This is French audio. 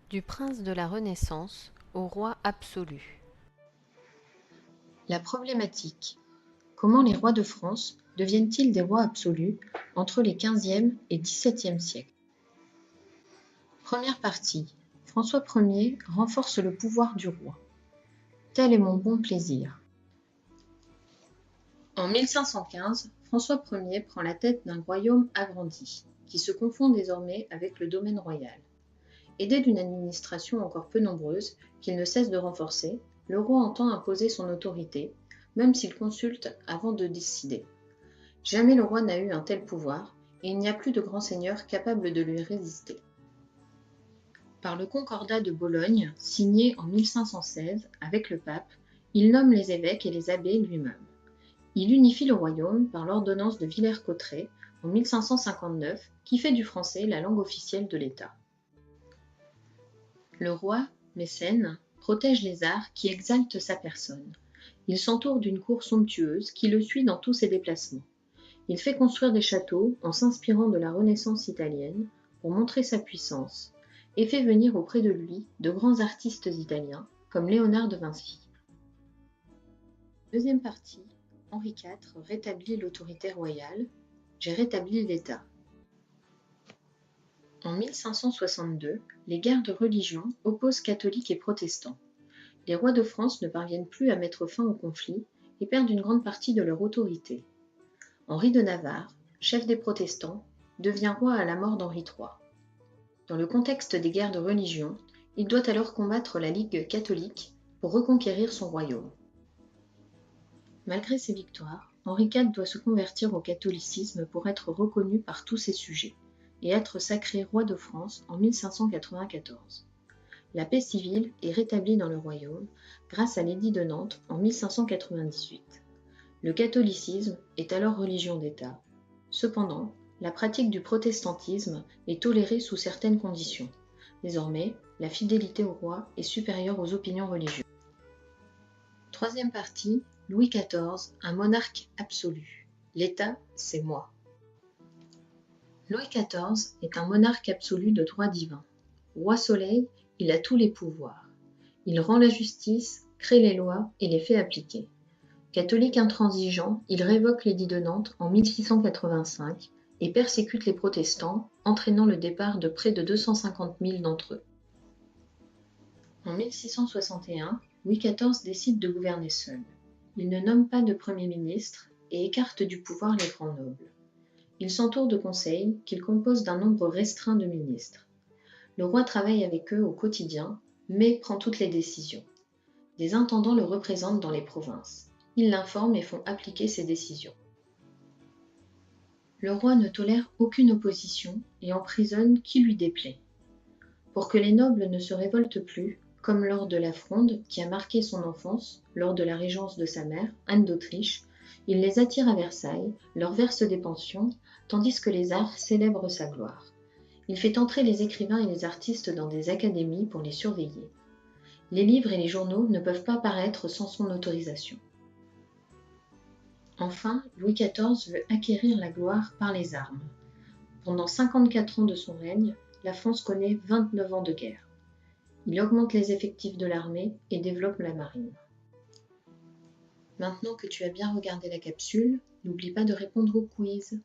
Du prince de la Renaissance au roi absolu. La problématique. Comment les rois de France deviennent-ils des rois absolus entre les XVe et XVIIe siècles? Première partie. François Ier renforce le pouvoir du roi. Tel est mon bon plaisir. En 1515, François Ier prend la tête d'un royaume agrandi, qui se confond désormais avec le domaine royal. Aidé d'une administration encore peu nombreuse, qu'il ne cesse de renforcer, le roi entend imposer son autorité, même s'il consulte avant de décider. Jamais le roi n'a eu un tel pouvoir, et il n'y a plus de grand seigneur capable de lui résister. Par le Concordat de Bologne, signé en 1516 avec le pape, il nomme les évêques et les abbés lui-même. Il unifie le royaume par l'ordonnance de Villers-Cotterêts en 1559, qui fait du français la langue officielle de l'État. Le roi, mécène, protège les arts qui exaltent sa personne. Il s'entoure d'une cour somptueuse qui le suit dans tous ses déplacements. Il fait construire des châteaux en s'inspirant de la Renaissance italienne pour montrer sa puissance et fait venir auprès de lui de grands artistes italiens comme Léonard de Vinci. Deuxième partie, Henri IV rétablit l'autorité royale. J'ai rétabli l'État. En 1562, les guerres de religion opposent catholiques et protestants. Les rois de France ne parviennent plus à mettre fin au conflit et perdent une grande partie de leur autorité. Henri de Navarre, chef des protestants, devient roi à la mort d'Henri III. Dans le contexte des guerres de religion, il doit alors combattre la Ligue catholique pour reconquérir son royaume. Malgré ses victoires, Henri IV doit se convertir au catholicisme pour être reconnu par tous ses sujets et être sacré roi de France en 1594. La paix civile est rétablie dans le royaume grâce à l'édit de Nantes en 1598. Le catholicisme est alors religion d'État. Cependant, la pratique du protestantisme est tolérée sous certaines conditions. Désormais, la fidélité au roi est supérieure aux opinions religieuses. Troisième partie, Louis XIV, un monarque absolu. L'État, c'est moi. Louis XIV est un monarque absolu de droit divin. Roi Soleil, il a tous les pouvoirs. Il rend la justice, crée les lois et les fait appliquer. Catholique intransigeant, il révoque l'édit de Nantes en 1685 et persécute les protestants, entraînant le départ de près de 250 000 d'entre eux. En 1661, Louis XIV décide de gouverner seul. Il ne nomme pas de Premier ministre et écarte du pouvoir les grands nobles. Il s'entoure de conseils qu'il compose d'un nombre restreint de ministres. Le roi travaille avec eux au quotidien, mais prend toutes les décisions. Des intendants le représentent dans les provinces. Ils l'informent et font appliquer ses décisions. Le roi ne tolère aucune opposition et emprisonne qui lui déplaît. Pour que les nobles ne se révoltent plus, comme lors de la Fronde qui a marqué son enfance, lors de la régence de sa mère, Anne d'Autriche, il les attire à Versailles, leur verse des pensions, tandis que les arts célèbrent sa gloire. Il fait entrer les écrivains et les artistes dans des académies pour les surveiller. Les livres et les journaux ne peuvent pas paraître sans son autorisation. Enfin, Louis XIV veut acquérir la gloire par les armes. Pendant 54 ans de son règne, la France connaît 29 ans de guerre. Il augmente les effectifs de l'armée et développe la marine. Maintenant que tu as bien regardé la capsule, n'oublie pas de répondre au quiz.